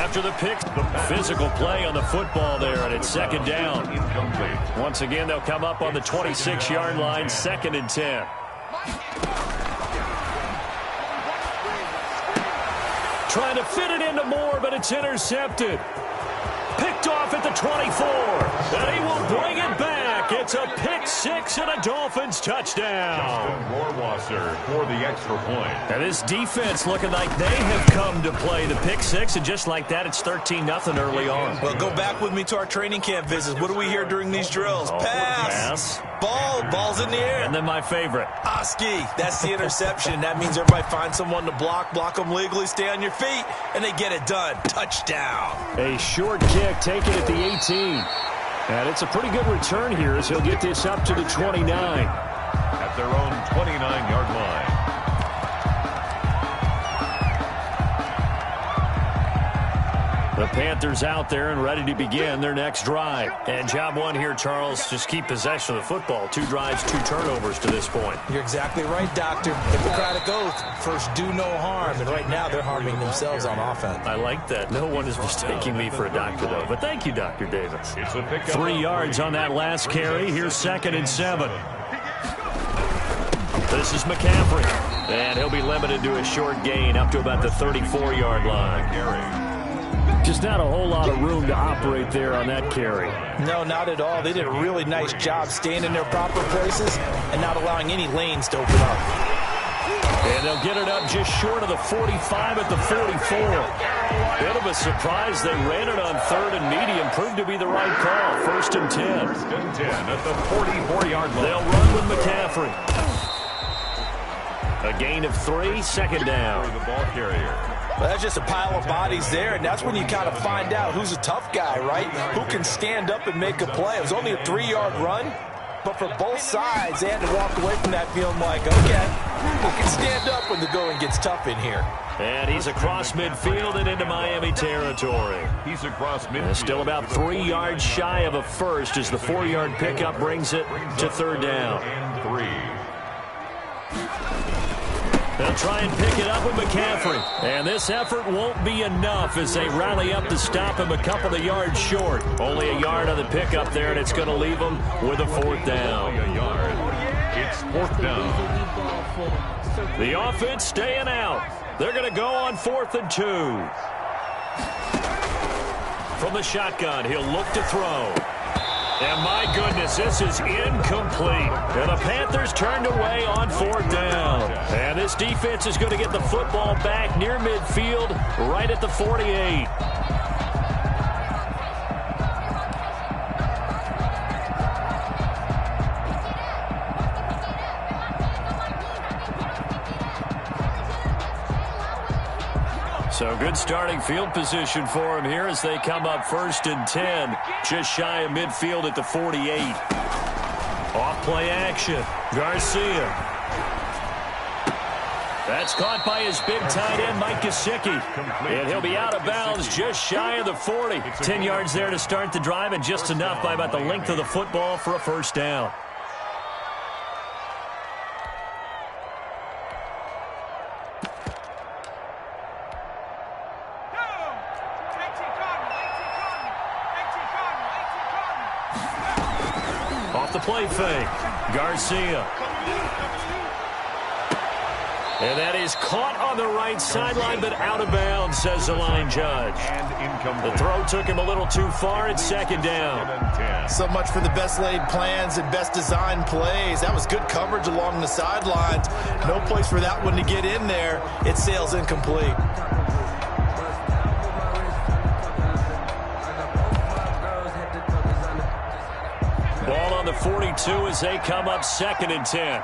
After the pick, physical play on the football there, and it's second down. Once again, they'll come up on the 26-yard line, 2nd and 10. Trying to fit it into Moore, but it's intercepted. Picked off at the 24, and he will bring it back. It's a pick six and a Dolphins touchdown. For the extra point. And this defense looking like they have come to play the pick six, and just like that, it's 13-0 early on. Well, go back with me to our training camp visits. What do we hear during these drills? Pass. Ball's in the air. And then my favorite. Oski, that's the interception. That means everybody finds someone to block them legally, stay on your feet, and they get it done. Touchdown. A short kick taken at the 18. And it's a pretty good return here as he'll get this up to the 29. At their own 29-yard line. The Panthers out there and ready to begin their next drive. And job one here, Charles, just keep possession of the football. 2 drives, 2 turnovers to this point. You're exactly right, Doctor. Hippocratic oath, first do no harm. And right now they're harming themselves on offense. I like that. No one is mistaking me for a doctor, though. But thank you, Dr. Davis. 3 yards on that last carry. Here's 2nd and 7. This is McCaffrey. And he'll be limited to a short gain up to about the 34-yard line. Just not a whole lot of room to operate there on that carry. No, not at all. They did a really nice job staying in their proper places and not allowing any lanes to open up. And they'll get it up just short of the 45 at the 44. Bit of a surprise. They ran it on 3rd and medium. Proved to be the right call. 1st and 10. 1st and 10 at the 44-yard line. They'll run with McCaffrey. A gain of 3, 2nd down. The ball carrier. Well, that's just a pile of bodies there, and that's when you kind of find out who's a tough guy, right? Who can stand up and make a play. It was only a 3-yard run, but for both sides, they had to walk away from that feeling like, okay, who can stand up when the going gets tough in here? And he's across midfield and into Miami territory. He's across midfield. And still about 3 yards shy of a first as the 4-yard pickup brings it to 3rd down. And 3. They'll try and pick it up with McCaffrey. And this effort won't be enough as they rally up to stop him a couple of yards short. Only a yard on the pickup there, and it's going to leave him with a 4th down. Only a yard. It's 4th down. The offense staying out. They're going to go on 4th and 2. From the shotgun, he'll look to throw. And my goodness, this is incomplete. And the Panthers turned away on 4th down. And this defense is going to get the football back near midfield, right at the 48. So good starting field position for him here as they come up 1st and 10. Just shy of midfield at the 48. Off play action. Garcia. That's caught by his big tight end, Mike Gesicki. And he'll be out of bounds just shy of the 40. 10 yards there to start the drive, and just enough by about the length of the football for a 1st down. Off the play fake. Garcia. And that is caught on the right sideline, but out of bounds, says the line judge. The throw took him a little too far. It's 2nd down. So much for the best laid plans and best designed plays. That was good coverage along the sidelines. No place for that one to get in there. It sails incomplete. Ball on the 42 as they come up 2nd and 10.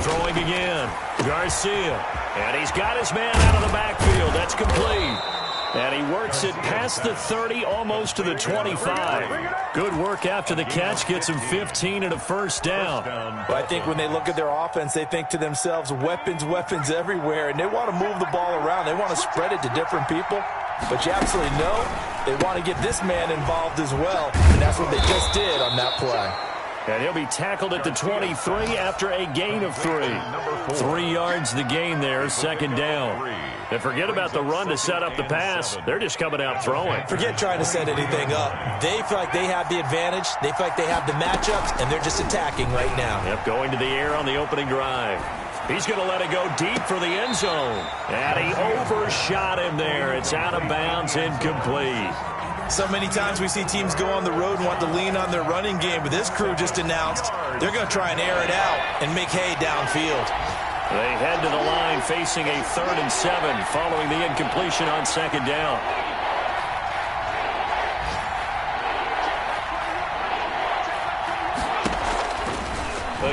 Throwing again. Garcia. And he's got his man out of the backfield. That's complete. And he works it past the 30, almost to the 25. Good work after the catch. Gets him 15 and a 1st down. But I think when they look at their offense, they think to themselves, weapons, weapons everywhere. And they want to move the ball around. They want to spread it to different people. But you absolutely know they want to get this man involved as well. And that's what they just did on that play. And he'll be tackled at the 23 after a gain of 3. 3 yards the gain there, second down. And forget about the run to set up the pass. They're just coming out throwing. Forget trying to set anything up. They feel like they have the advantage. They feel like they have the matchups, and they're just attacking right now. Yep, going to the air on the opening drive. He's going to let it go deep for the end zone. And he overshot him there. It's out of bounds, incomplete. So many times we see teams go on the road and want to lean on their running game, but this crew just announced they're going to try and air it out and make hay downfield. They head to the line facing a 3rd and 7 following the incompletion on second down.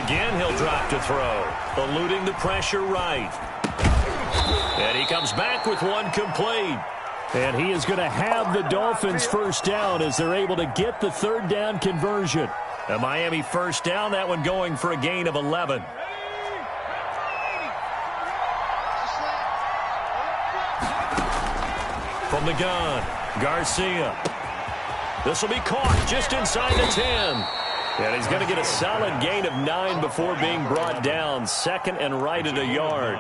Again, he'll drop to throw, eluding the pressure right. And he comes back with one complete. And he is going to have the Dolphins first down as they're able to get the 3rd down conversion. A Miami first down, that one going for a gain of 11. From the gun, Garcia. This will be caught just inside the 10. And he's going to get a solid gain of 9 before being brought down. 2nd and right at a yard.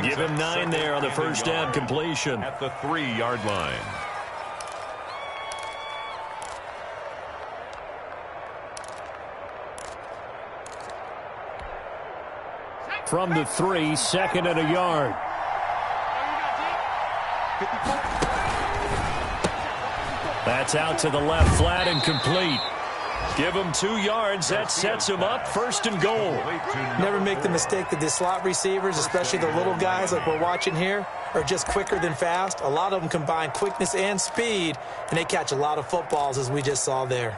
Give him 9 there on the first down completion. At the 3-yard line. From the 3, 2nd and a yard. That's out to the left, flat and complete. Give him 2 yards. That sets him up 1st and goal. Never make the mistake that the slot receivers, especially the little guys like we're watching here, are just quicker than fast. A lot of them combine quickness and speed, and they catch a lot of footballs, as we just saw there.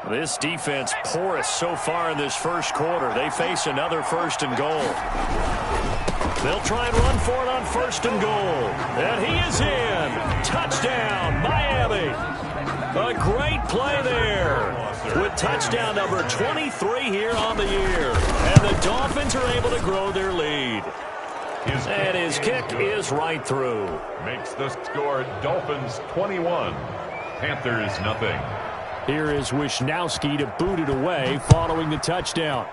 This defense porous so far in this first quarter. They face another 1st and goal. They'll try and run for it on 1st and goal. And he is in. Touchdown, Miami. A great play there with touchdown number 23 here on the year. And the Dolphins are able to grow their lead. And his kick is right through. Makes the score Dolphins 21, Panthers nothing. Here is Wisnowski to boot it away following the touchdown.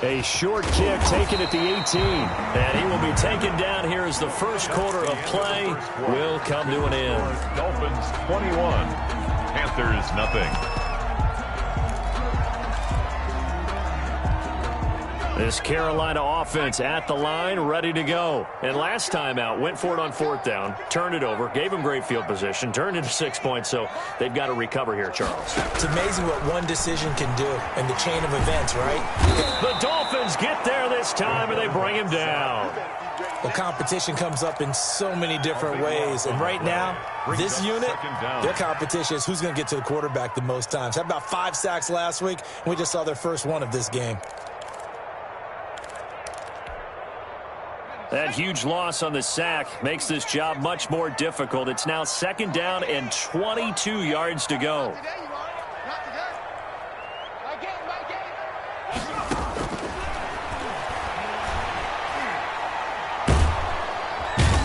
A short kick taken at the 18. And he will be taken down here as the first quarter of play will come to an end. Dolphins 21, Panthers nothing. This Carolina offense at the line, ready to go. And last time out, went for it on 4th down, turned it over, gave them great field position, turned into 6 points, so they've got to recover here, Charles. It's amazing what one decision can do in the chain of events, right? The Dolphins get there this time, and they bring him down. Well, competition comes up in so many different ways, and right now, this unit, their competition is who's going to get to the quarterback the most times. Had about 5 sacks last week, and we just saw their first one of this game. That huge loss on the sack makes this job much more difficult. It's now 2nd down and 22 yards to go.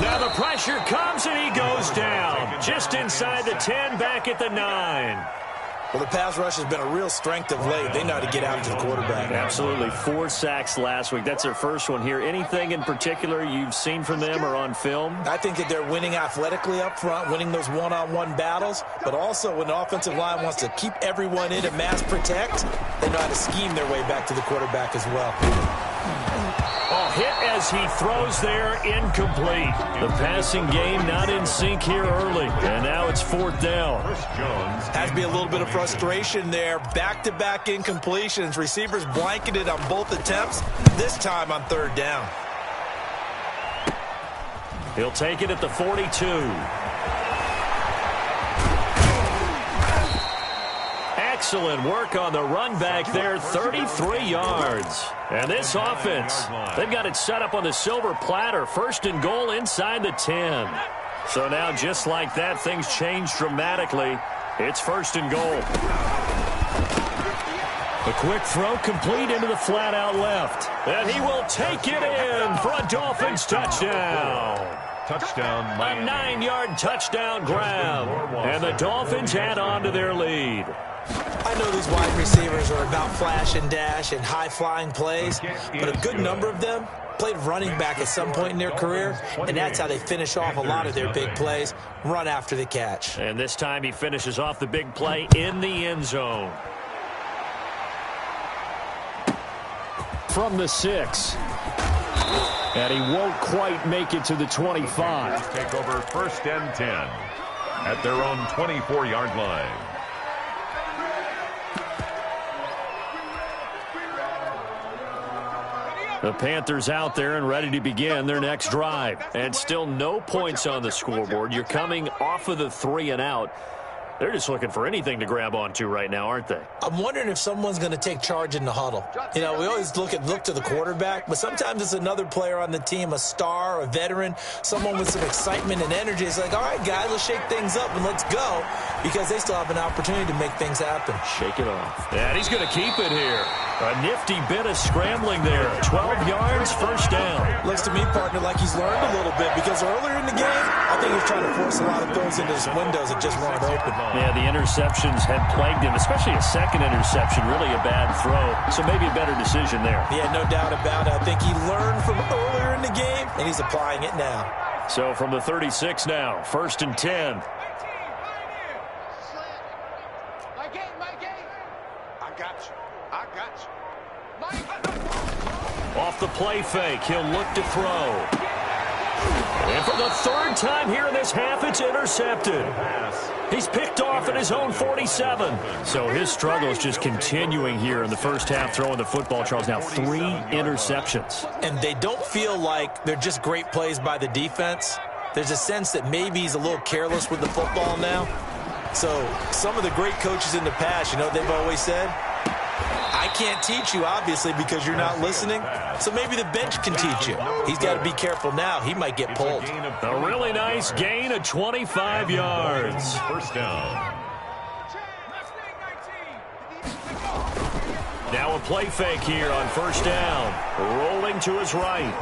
Now the pressure comes and he goes down. Just inside the 10, back at the 9. Well, the pass rush has been a real strength of late. They know how to get after the quarterback. Absolutely. 4 sacks last week. That's their first one here. Anything in particular you've seen from them or on film? I think that they're winning athletically up front, winning those one-on-one battles, but also when the offensive line wants to keep everyone in and mass protect, they know how to scheme their way back to the quarterback as well. Oh, hit as he throws there, incomplete. The passing game not in sync here early, and now it's 4th down. Has to be a little bit of frustration there. Back-to-back incompletions. Receivers blanketed on both attempts, this time on 3rd down. He'll take it at the 42. Excellent work on the run back there, 33 yards. And this offense, they've got it set up on the silver platter, 1st and goal inside the 10. So now just like that, things change dramatically. It's 1st and goal. A quick throw complete into the flat out left. And he will take it in for a Dolphins touchdown. Touchdown, Miami. A 9-yard touchdown grab. And the Dolphins add on to their lead. I know these wide receivers are about flash and dash and high-flying plays, but a good number of them played running back at some point in their career, and that's how they finish off a lot of their big plays, run after the catch. And this time he finishes off the big play in the end zone. From the 6. And he won't quite make it to the 25. Take over 1st and 10 at their own 24-yard line. The Panthers out there and ready to begin their next drive. And still no points on the scoreboard. You're coming off of the 3 and out. They're just looking for anything to grab onto right now, aren't they? I'm wondering if someone's going to take charge in the huddle. You know, we always look to the quarterback, but sometimes it's another player on the team, a star, a veteran, someone with some excitement and energy. It's like, all right, guys, let's shake things up and let's go, because they still have an opportunity to make things happen. Shake it off. And he's going to keep it here. A nifty bit of scrambling there. 12 yards, first down. Looks to me, partner, like he's learned a little bit, because earlier in the game, I think he was trying to force a lot of throws into his windows that just weren't open. Yeah, the interceptions had plagued him, especially a second interception, really a bad throw. So maybe a better decision there. Yeah, no doubt about it. I think he learned from earlier in the game, and he's applying it now. So from the 36 now, 1st and 10. Off the play fake, he'll look to throw. And for the 3rd time here in this half, it's intercepted. He's picked off at his own 47. So his struggle is just continuing here in the first half, throwing the football, Charles. Now 3 interceptions. And they don't feel like they're just great plays by the defense. There's a sense that maybe he's a little careless with the football now. So some of the great coaches in the past, you know what they've always said? I can't teach you, obviously, because you're not listening. So maybe the bench can teach you. He's got to be careful now. He might get pulled. A really nice gain of 25 yards. First down. Now a play fake here on 1st down. Rolling to his right.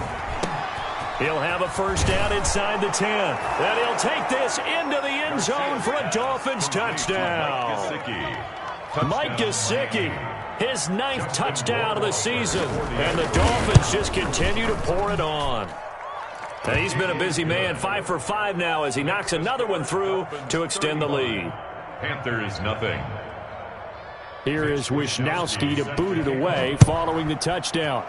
He'll have a 1st down inside the 10. And he'll take this into the end zone for a Dolphins touchdown. Mike Gesicki, his 9th touchdown of the season. And the Dolphins just continue to pour it on. And he's been a busy man, 5 for 5 now as he knocks another one through to extend the lead. Panthers, nothing. Here is Wisnowski to boot it away following the touchdown.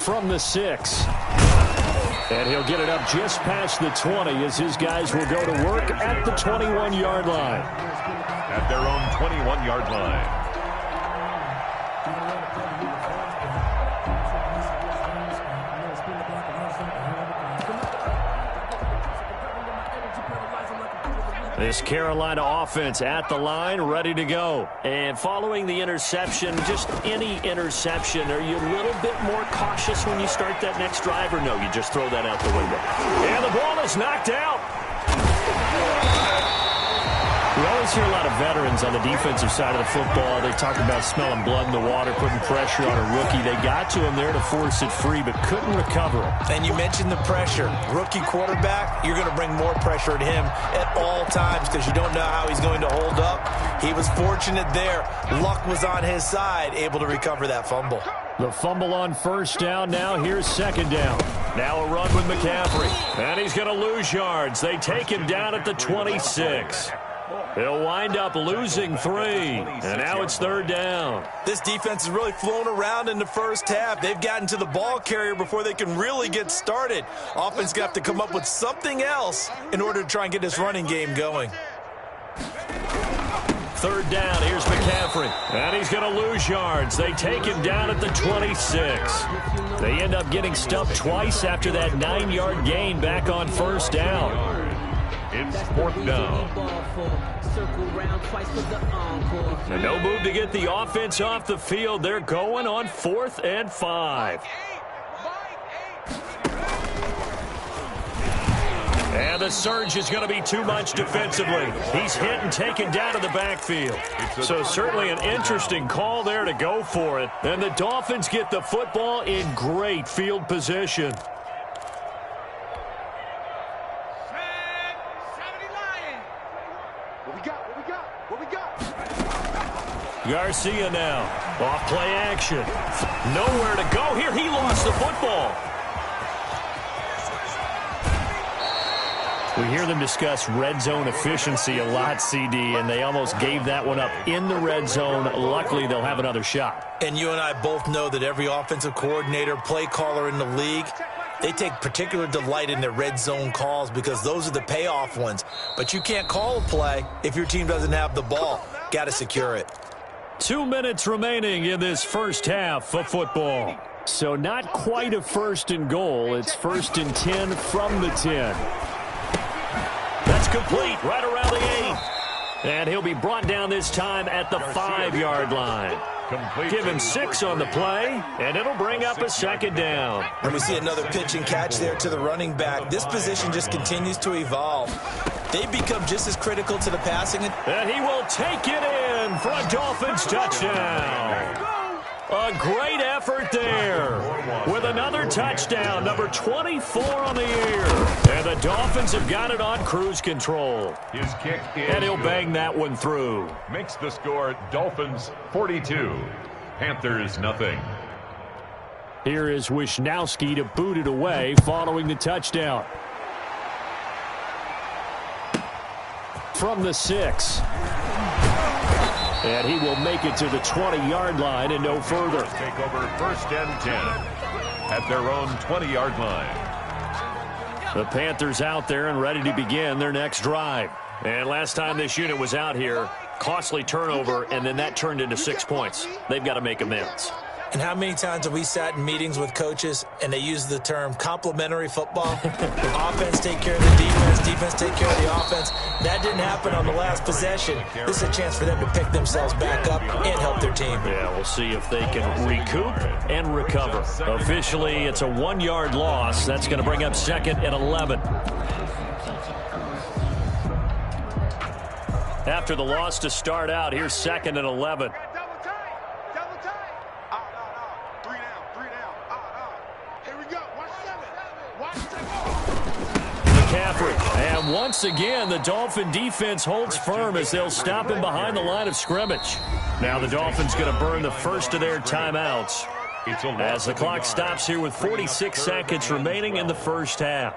From the 6. And he'll get it up just past the 20 as his guys will go to work at the 21-yard line. At their own 21-yard line. This Carolina offense at the line, ready to go. And following the interception, just any interception, are you a little bit more cautious when you start that next drive, or no, you just throw that out the window? And the ball is knocked out. We always hear a lot of veterans on the defensive side of the football. They talk about smelling blood in the water, putting pressure on a rookie. They got to him there to force it free, but couldn't recover it. And you mentioned the pressure. Rookie quarterback, you're going to bring more pressure at him at all times because you don't know how he's going to hold up. He was fortunate there. Luck was on his side, able to recover that fumble. The fumble on 1st down. Now here's 2nd down. Now a run with McCaffrey. And he's going to lose yards. They take him down at the 26. He'll wind up losing 3. And now it's 3rd down. This defense is really flown around in the first half. They've gotten to the ball carrier before they can really get started. Offense got to come up with something else in order to try and get this running game going. 3rd down. Here's McCaffrey. And he's going to lose yards. They take him down at the 26. They end up getting stuffed twice after that 9-yard gain back on 1st down. It's 4th down. And no move to get the offense off the field. They're going on 4th and 5. And the surge is going to be too much defensively. He's hit and taken down to the backfield. So certainly an interesting call there to go for it. And the Dolphins get the football in great field position. Garcia now. Off play action. Nowhere to go here. He lost the football. We hear them discuss red zone efficiency a lot, CD, and they almost gave that one up in the red zone. Luckily, they'll have another shot. And you and I both know that every offensive coordinator, play caller in the league, they take particular delight in their red zone calls because those are the payoff ones. But you can't call a play if your team doesn't have the ball. Got to secure it. 2 minutes remaining in this first half of football. So not quite a first and goal. It's 1st and 10 from the 10. That's complete right around the 8. And he'll be brought down this time at the 5-yard line. Give him 6 on the play, and it'll bring up a 2nd down. And we see another pitch and catch there to the running back. This position just continues to evolve. They become just as critical to the passing. And he will take it in for a Dolphins touchdown. A great effort there with another touchdown, number 24 on the year. And the Dolphins have got it on cruise control. His kick is and he'll good. bang that one through. Makes the score Dolphins 42, Panthers nothing. Here is Wisnowski to boot it away following the touchdown. From the 6. And he will make it to the 20-yard line and no further. Take over 1st and 10 at their own 20-yard line. The Panthers out there and ready to begin their next drive. And last time this unit was out here, costly turnover, and then that turned into 6 points. They've got to make amends. And how many times have we sat in meetings with coaches and they use the term complementary football? Offense take care of the defense, defense take care of the offense. That didn't happen on the last possession. This is a chance for them to pick themselves back up and help their team. Yeah, we'll see if they can recoup and recover. Officially, it's a 1-yard loss. That's going to bring up 2nd and 11. After the loss to start out, here's 2nd and 11. And once again, the Dolphin defense holds firm as they'll stop him behind the line of scrimmage. Now the Dolphins going to burn the first of their timeouts as the clock stops here with 46 seconds remaining in the first half.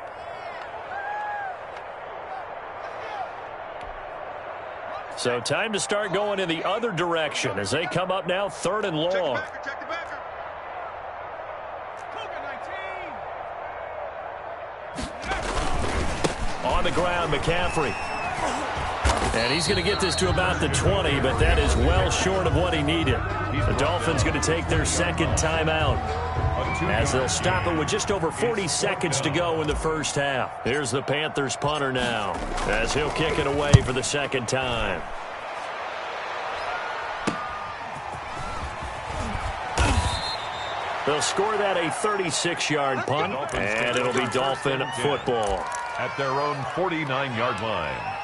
So time to start going in the other direction as they come up now 3rd and long. On the ground, McCaffrey. And he's going to get this to about the 20, but that is well short of what he needed. The Dolphins going to take their 2nd timeout as they'll stop it with just over 40 seconds to go in the first half. Here's the Panthers punter now as he'll kick it away for the 2nd time. They'll score that a 36-yard punt, and it'll be Dolphin football. At their own 49-yard line.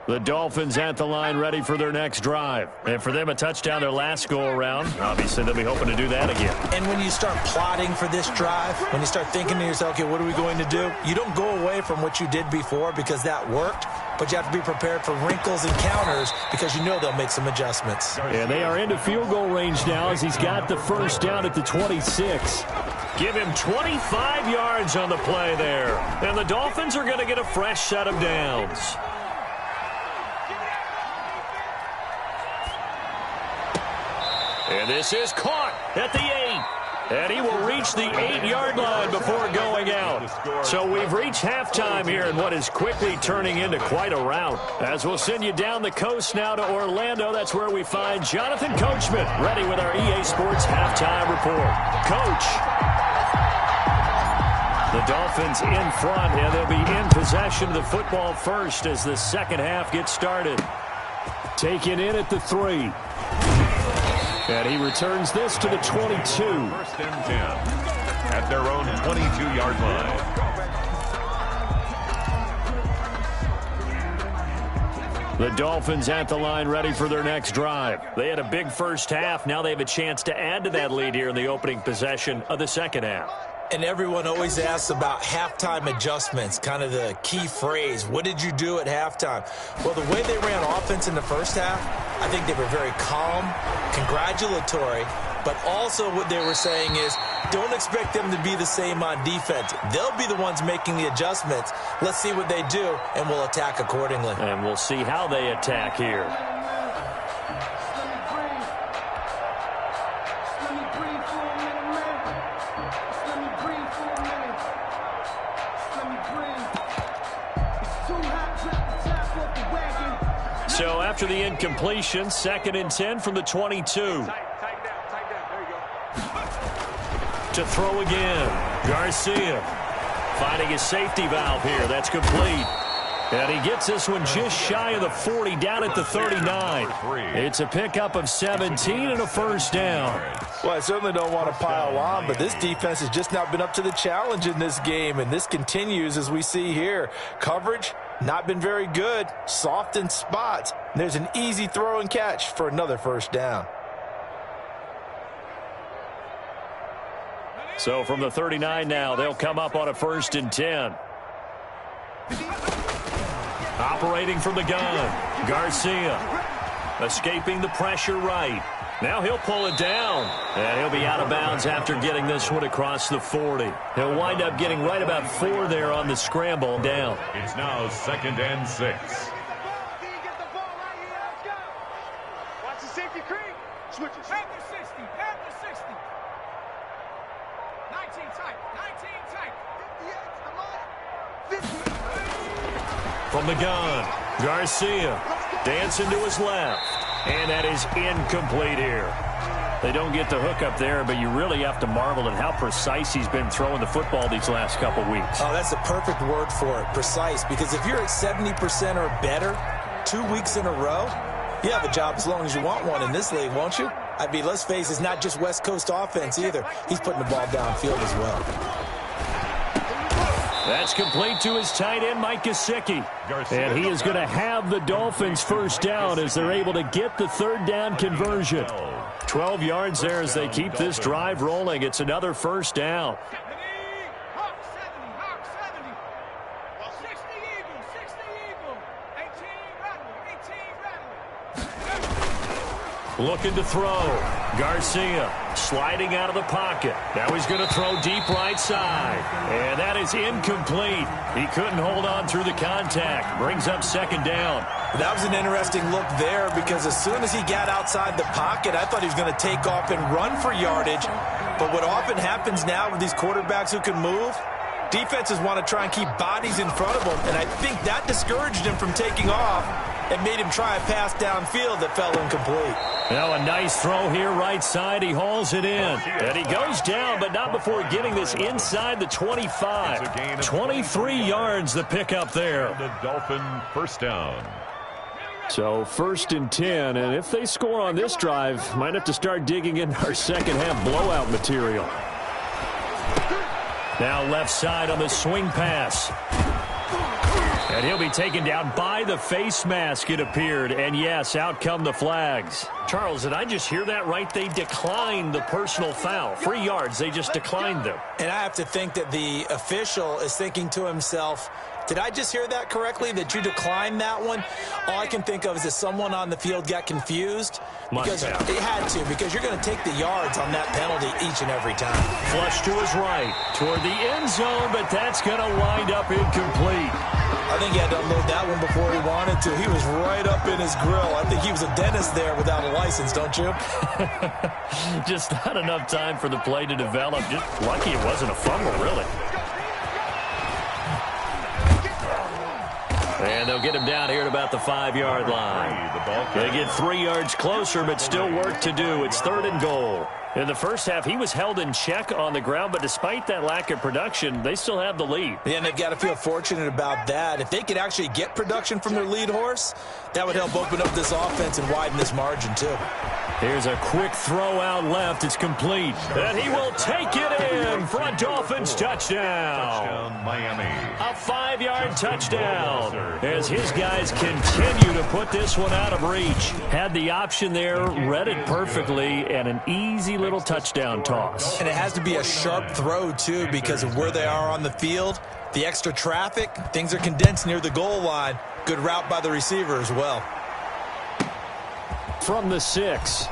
The Dolphins at the line ready for their next drive. And for them, a touchdown their last go-around. Obviously, they'll be hoping to do that again. And when you start plotting for this drive, when you start thinking to yourself, okay, what are we going to do? You don't go away from what you did before because that worked, but you have to be prepared for wrinkles and counters because you know they'll make some adjustments. And they are into field goal range now as he's got the first down at the 26. Give him 25 yards on the play there. And the Dolphins are going to get a fresh set of downs. And this is caught at the 8. And he will reach the 8-yard line before going out. So we've reached halftime here in what is quickly turning into quite a rout. As we'll send you down the coast now to Orlando. That's where we find Jonathan Coachman ready with our EA Sports halftime report. Coach. The Dolphins in front, and they'll be in possession of the football first as the second half gets started. Taken in at the 3. And he returns this to the 22. First and 10 at their own 22-yard line. The Dolphins at the line ready for their next drive. They had a big first half. Now they have a chance to add to that lead here in the opening possession of the second half. And everyone always asks about halftime adjustments, kind of the key phrase. What did you do at halftime? Well, the way they ran offense in the first half, I think they were very calm, congratulatory, but also what they were saying is don't expect them to be the same on defense. They'll be the ones making the adjustments. Let's see what they do, and we'll attack accordingly. And we'll see how they attack here. So after the incompletion, 2nd and 10 from the 22. To throw again. Garcia finding his safety valve here. That's complete. And he gets this one just shy of the 40, down at the 39. It's a pickup of 17 and a first down. Well, I certainly don't want to pile on, but this defense has just not been up to the challenge in this game, and this continues as we see here. Coverage, not been very good, soft in spots. There's an easy throw and catch for another first down. So from the 39 now, they'll come up on a 1st and 10. Operating from the gun, Garcia escaping the pressure right. Now he'll pull it down, and he'll be out of bounds after getting this one across the 40. He'll wind up getting right about 4 there on the scramble down. It's now 2nd and 6. Watch the safety creep. Switch it. Have the 60. Have the 60. 19 tight. 19 tight. 58. Come on. 50. From the gun, Garcia dancing to his left. And that is incomplete here. They don't get the hook up there, but you really have to marvel at how precise he's been throwing the football these last couple weeks. Oh, that's the perfect word for it, precise. Because if you're at 70% or better 2 weeks in a row, you have a job as long as you want one in this league, won't you? I mean, let's face it, it's not just West Coast offense either. He's putting the ball downfield as well. That's complete to his tight end, Mike Gesicki. And he is going to have the Dolphins first down as they're able to get the 3rd down conversion. 12 yards there as they keep this drive rolling. It's another first down. Hawk 70. Hawk 70. 60 Eagle. 60 Eagle. 18 Rattler. Looking to throw. Garcia sliding out of the pocket. Now he's going to throw deep right side. And that is incomplete. He couldn't hold on through the contact. Brings up 2nd down. That was an interesting look there because as soon as he got outside the pocket, I thought he was going to take off and run for yardage. But what often happens now with these quarterbacks who can move, defenses want to try and keep bodies in front of them. And I think that discouraged him from taking off and made him try a pass downfield that fell incomplete. Now a nice throw here right side. He hauls it in. And he goes down, but not before getting this inside the 25. 23 yards the pickup there. The Dolphin first down. So 1st and 10, and if they score on this drive, might have to start digging in our second half blowout material. Now left side on the swing pass. And he'll be taken down by the face mask, it appeared. And yes, out come the flags. Charles, did I just hear that right? They declined the personal foul. 3 yards, they just declined them. And I have to think that the official is thinking to himself, did I just hear that correctly, that you declined that one? All I can think of is that someone on the field got confused. Because Must have. they had to, because you're going to take the yards on that penalty each and every time. Flush to his right, toward the end zone, but that's going to wind up incomplete. I think he had to unload that one before he wanted to. He was right up in his grill. I think he was a dentist there without a license, don't you? Just not enough time for the play to develop. Just lucky it wasn't a fumble, really. And they'll get him down here at about the 5-yard line. They get 3 yards closer, but still work to do. It's 3rd and goal. In the first half, he was held in check on the ground, but despite that lack of production, they still have the lead. Yeah, and they've got to feel fortunate about that. If they could actually get production from their lead horse, that would help open up this offense and widen this margin, too. Here's a quick throw out left. It's complete. And he will take it in for a Dolphins touchdown. Touchdown, Miami. A 5-yard touchdown as his guys continue to put this one out of reach. Had the option there, read it perfectly, and an easy little touchdown toss. And it has to be a sharp throw, too, because of where they are on the field. The extra traffic, things are condensed near the goal line. Good route by the receiver as well. From the 6.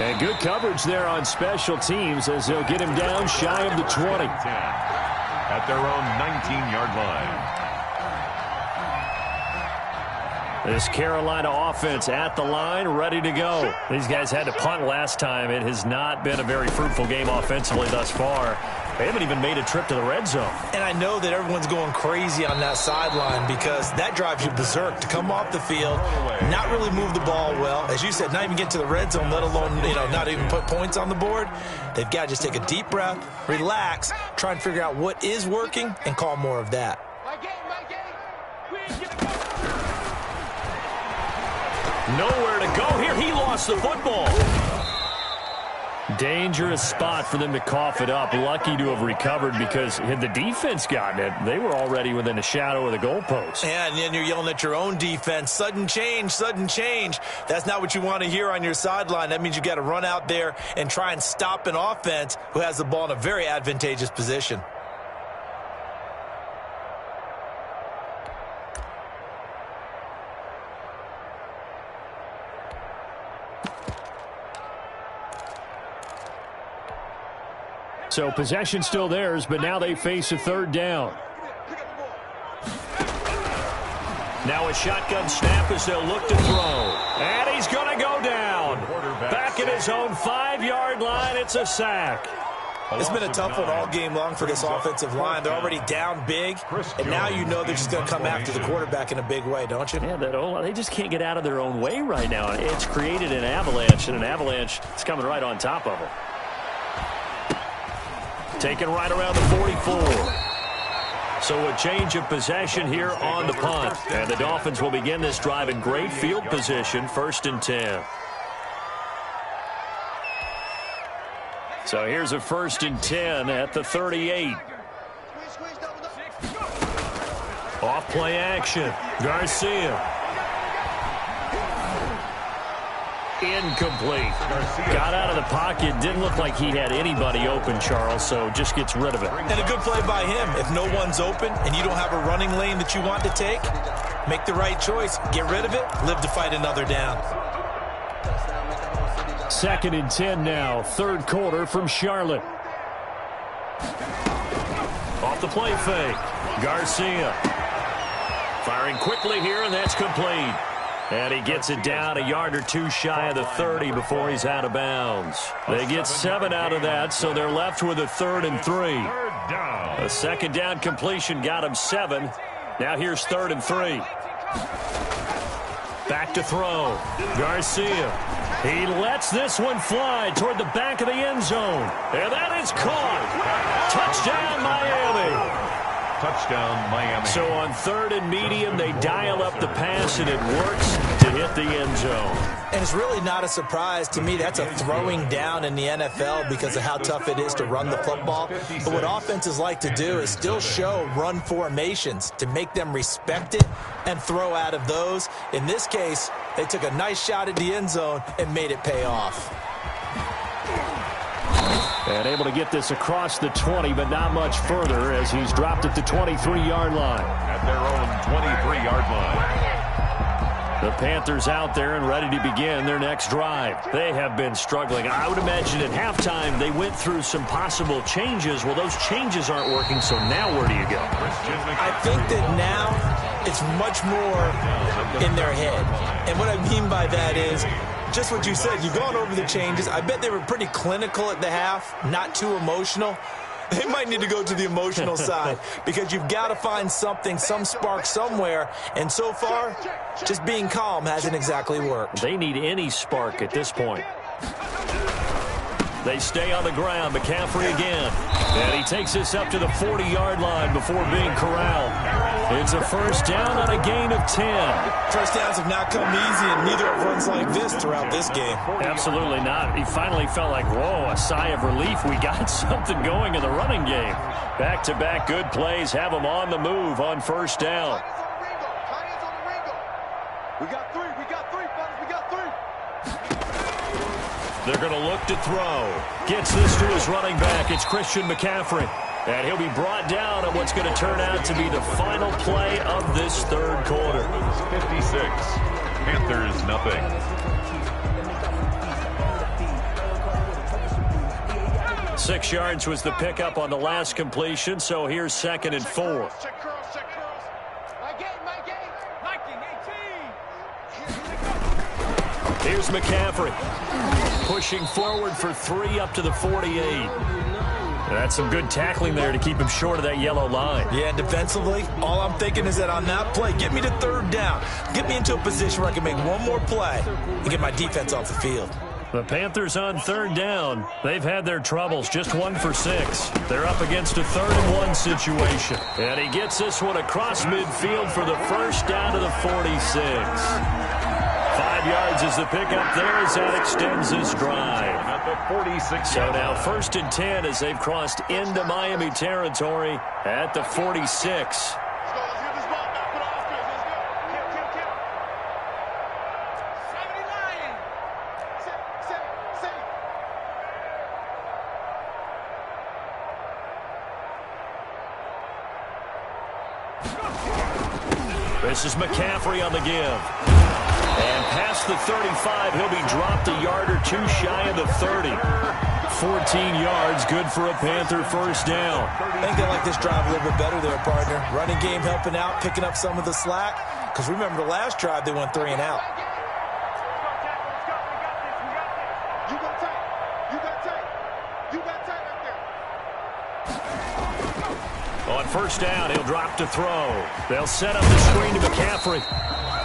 And good coverage there on special teams as they'll get him down shy of the 20. At their own 19-yard line. This Carolina offense at the line, ready to go. These guys had to punt last time. It has not been a very fruitful game offensively thus far. They haven't even made a trip to the red zone. And I know that everyone's going crazy on that sideline because that drives you berserk to come off the field, not really move the ball well. As you said, not even get to the red zone, let alone, not even put points on the board. They've got to just take a deep breath, relax, try and figure out what is working, and call more of that. Nowhere to go here. He lost the football. Dangerous spot for them to cough it up. Lucky to have recovered because had the defense gotten it, they were already within a shadow of the goalpost. Yeah, and then you're yelling at your own defense. Sudden change, sudden change. That's not what you want to hear on your sideline. That means you got to run out there and try and stop an offense who has the ball in a very advantageous position. So possession still theirs, but now they face a 3rd down. Now a shotgun snap as they'll look to throw. And he's going to go down. Back at his own 5-yard line, it's a sack. It's been a tough one all game long for this offensive line. They're already down big, and now you know they're just going to come after the quarterback in a big way, don't you? Yeah, they just can't get out of their own way right now. It's created an avalanche, and an avalanche is coming right on top of them. Taken right around the 44. So a change of possession here on the punt. And the Dolphins will begin this drive in great field position, 1st and 10. So here's a 1st and 10 at the 38. Off play action. Garcia. Incomplete. Got out of the pocket. Didn't look like he had anybody open, Charles, so just gets rid of it. And a good play by him. If no one's open and you don't have a running lane that you want to take, make the right choice. Get rid of it. Live to fight another down. 2nd and 10 now. 3rd quarter from Charlotte. Off the play fake. Garcia. Firing quickly here, and that's complete. And he gets it down a yard or two shy of the 30 before he's out of bounds. They get 7 out of that, so they're left with a 3rd and 3. A 2nd down completion got him 7. Now here's 3rd and 3. Back to throw. Garcia. He lets this one fly toward the back of the end zone. And that is caught. Touchdown, Miami. Touchdown, Miami. So on 3rd and medium, they dial up the pass, and it works to hit the end zone. And it's really not a surprise to me. That's a throwing down in the NFL because of how tough it is to run the football. But what offenses like to do is still show run formations to make them respect it and throw out of those. In this case, they took a nice shot at the end zone and made it pay off. And able to get this across the 20, but not much further as he's dropped at the 23-yard line. At their own 23-yard line. The Panthers out there and ready to begin their next drive. They have been struggling. I would imagine at halftime they went through some possible changes. Well, those changes aren't working, so now where do you go? I think that now it's much more in their head. And what I mean by that is just what you said. You've gone over the changes. I bet they were pretty clinical at the half, not too emotional. They might need to go to the emotional side because you've got to find something, some spark somewhere. And so far, just being calm hasn't exactly worked. They need any spark at this point. They stay on the ground. McCaffrey again. And he takes this up to the 40-yard line before being corralled. It's a first down on a gain of 10. First downs have not come easy, and neither have runs like this throughout this game. Absolutely not. He finally felt like, whoa, a sigh of relief. We got something going in the running game. Back-to-back good plays have him on the move on first down. We got three, fellas, we got three. They're going to look to throw. Gets this to his running back. It's Christian McCaffrey. And he'll be brought down at what's going to turn out to be the final play of this third quarter. 56. Panthers, nothing. Six yards was the pickup on the last completion, so here's 2nd and 4. Check curls, check curls. My game. 19, 18. Here's McCaffrey. Pushing forward for 3 up to the 48. That's some good tackling there to keep him short of that yellow line. Yeah, and defensively, all I'm thinking is that on that play, get me to third down. Get me into a position where I can make one more play and get my defense off the field. The Panthers on third down. They've had their troubles, just 1 for 6. They're up against a 3rd and 1 situation. And he gets this one across midfield for the first down to the 46. 5 yards is the pickup there as that extends this drive. At the 46. So now 1st and 10 as they've crossed into Miami territory at the 46. Let's get this ball back. Put on offense. Let's go. Kill. 79. Set. This is McCaffrey on the give. And past the 35, he'll be dropped a yard or 2 shy of the 30. 14 yards, good for a Panther first down. I think they like this drive a little bit better there, partner. Running game helping out, picking up some of the slack. Because remember, the last drive, they went 3 and out. You got tight right there. On first down, he'll drop to throw. They'll set up the screen to McCaffrey.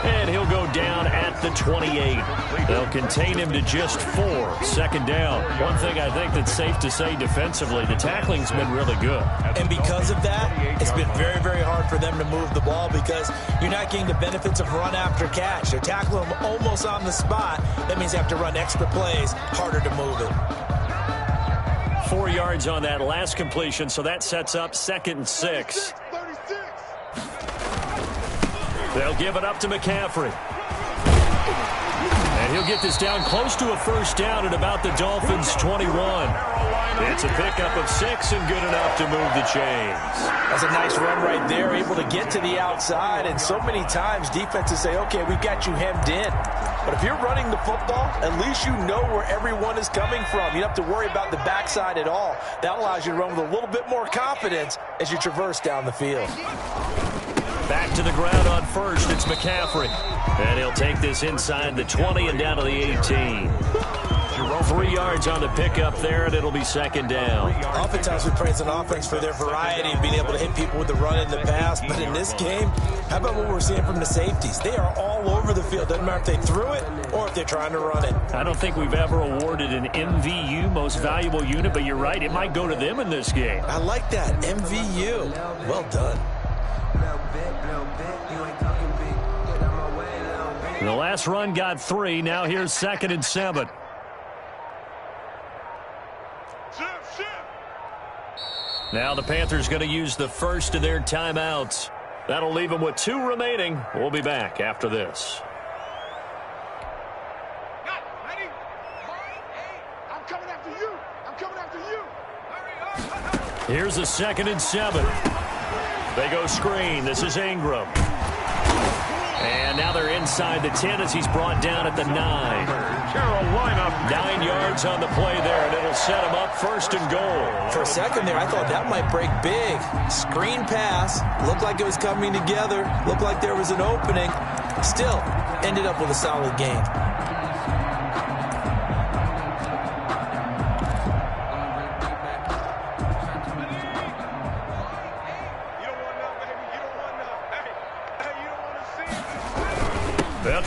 And he'll go down at the 28. They'll contain him to just 4. 2nd down. One thing I think that's safe to say defensively, the tackling's been really good. And because of that, it's been very, very hard for them to move the ball because you're not getting the benefits of run after catch. They're tackling them almost on the spot. That means they have to run extra plays, harder to move it. 4 yards on that last completion, so that sets up 2nd and 6. 36. They'll give it up to McCaffrey. And he'll get this down close to a first down at about the Dolphins' 21. It's a pickup of 6 and good enough to move the chains. That's a nice run right there, able to get to the outside. And so many times defenses say, okay, we've got you hemmed in. But if you're running the football, at least you know where everyone is coming from. You don't have to worry about the backside at all. That allows you to run with a little bit more confidence as you traverse down the field. Back to the ground on first, it's McCaffrey. And he'll take this inside the 20 and down to the 18. 3 yards on the pickup there, and it'll be 2nd down. Oftentimes we praise an offense for their variety of being able to hit people with the run in the pass. But in this game, how about what we're seeing from the safeties? They are all over the field. Doesn't matter if they threw it or if they're trying to run it. I don't think we've ever awarded an MVU, most valuable unit, but you're right, it might go to them in this game. I like that, MVU. Well done. The last run got 3. Now here's 2nd and 7. Now the Panthers going to use the first of their timeouts. That'll leave them with 2 remaining. We'll be back after this. Ready? I'm coming after you. Here's the 2nd and 7. They go screen. This is Ingram. And now they're inside the 10 as he's brought down at the 9. Carolina. 9 yards on the play there, and it'll set him up 1st and goal. For a second there, I thought that might break big. Screen pass. Looked like it was coming together. Looked like there was an opening. Still, ended up with a solid game.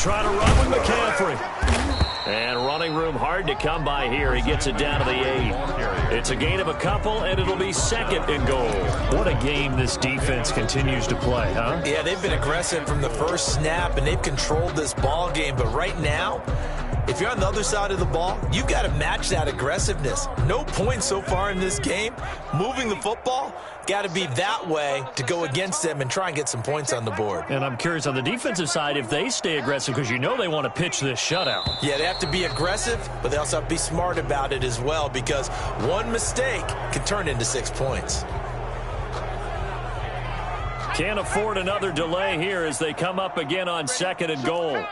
try to run with McCaffrey. And running room hard to come by here. He gets it down to the 8. It's a gain of a couple, and it'll be second and goal. What a game this defense continues to play, huh? Yeah, they've been aggressive from the first snap, and they've controlled this ball game. But right now, if you're on the other side of the ball, you've got to match that aggressiveness. No points so far in this game. Moving the football, got to be that way to go against them and try and get some points on the board. And I'm curious on the defensive side if they stay aggressive, because you know they want to pitch this shutout. Yeah, they have to be aggressive, but they also have to be smart about it as well, because one mistake can turn into 6 points. Can't afford another delay here as they come up again on second and goal.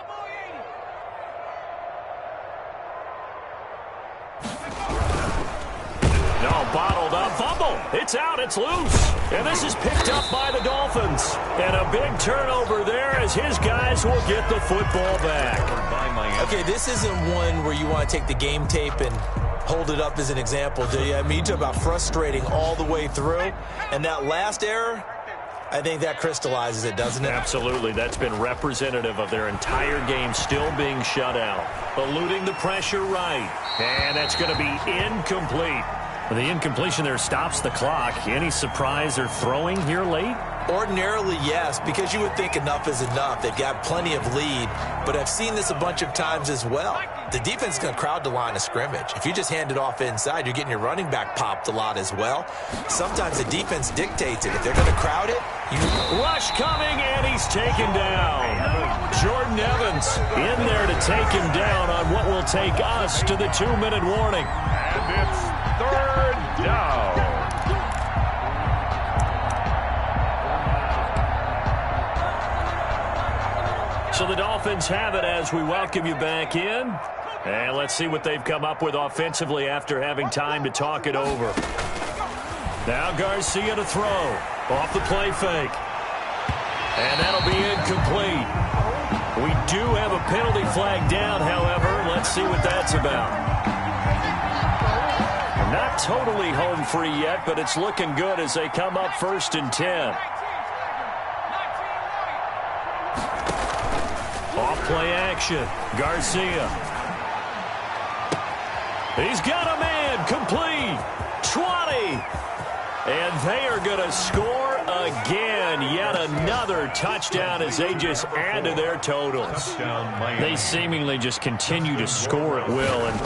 No, bottled up fumble. It's out, it's loose. And this is picked up by the Dolphins. And a big turnover there as his guys will get the football back. Okay, this isn't one where you want to take the game tape and hold it up as an example, do you? I mean, you talk about frustrating all the way through. And that last error, I think that crystallizes it, doesn't it? Absolutely. That's been representative of their entire game still being shut out. Eluding the pressure right. And that's going to be incomplete. The incompletion there stops the clock. Any surprise they're throwing here late? Ordinarily, yes, because you would think enough is enough. They've got plenty of lead, but I've seen this a bunch of times as well. The defense is going to crowd the line of scrimmage. If you just hand it off inside, you're getting your running back popped a lot as well. Sometimes the defense dictates it. If they're going to crowd it, rush coming, and he's taken down. Jordan Evans in there to take him down on what will take us to the 2-minute warning. And it's third down. So the Dolphins have it as we welcome you back in. And let's see what they've come up with offensively after having time to talk it over. Now Garcia to throw. Off the play fake. And that'll be incomplete. We do have a penalty flag down, however. Let's see what that's about. Not totally home free yet, but it's looking good as they come up 1st and 10. Off-play action. Garcia. He's got a man. Complete. 20. And they are going to score again. Yet another touchdown as they just add to their totals. They seemingly just continue to score at will. And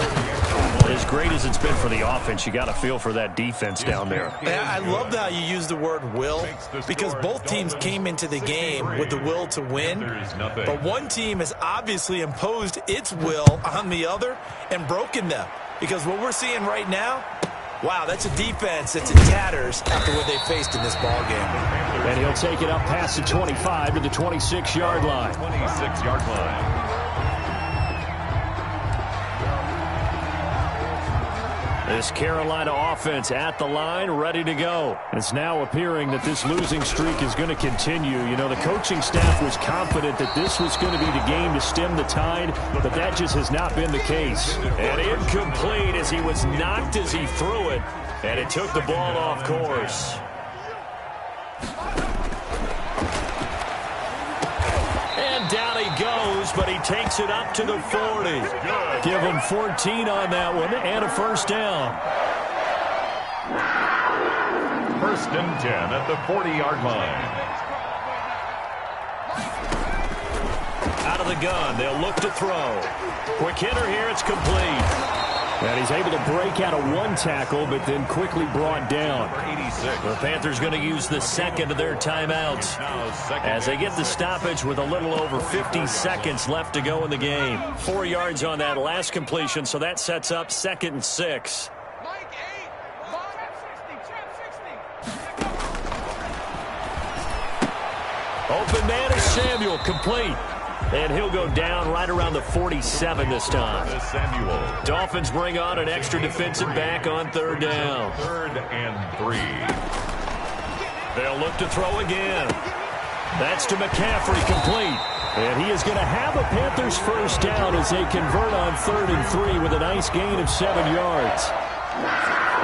as great as it's been for the offense, you got to feel for that defense down there. I love how you use the word will, because both teams came into the game with the will to win. But one team has obviously imposed its will on the other and broken them. Because what we're seeing right now, wow, that's a defense that's in tatters after what they faced in this ball game. And he'll take it up past the 25 to the 26-yard line. 26-yard line. This Carolina offense at the line, ready to go. It's now appearing that this losing streak is going to continue. You know, the coaching staff was confident that this was going to be the game to stem the tide, but that just has not been the case. And incomplete as he was knocked as he threw it, and it took the ball off course. And down he goes, but he takes it up to the 40. Give him 14 on that one and a first down. 1st and 10 at the 40-yard line. Out of the gun, they'll look to throw. Quick hitter here, it's complete. And he's able to break out of one tackle, but then quickly brought down. The Panthers going to use the second of their timeouts as they get the stoppage with a little over 50 seconds left to go in the game. 4 yards on that last completion, so that sets up 2nd and 6. Open man is Samuel, complete. And he'll go down right around the 47 this time. Dolphins bring on an extra defensive back on 3rd down. 3rd and 3. They'll look to throw again. That's to McCaffrey, complete. And he is going to have a Panthers first down as they convert on 3rd and 3 with a nice gain of 7 yards.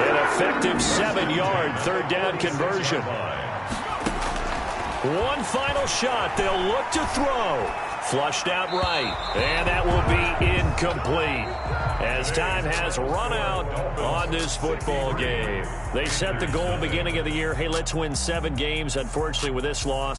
An effective 7-yard 3rd down conversion. One final shot. They'll look to throw. Flushed out right, and that will be incomplete as time has run out on this football game. They set the goal beginning of the year, hey, let's win 7 games. Unfortunately, with this loss,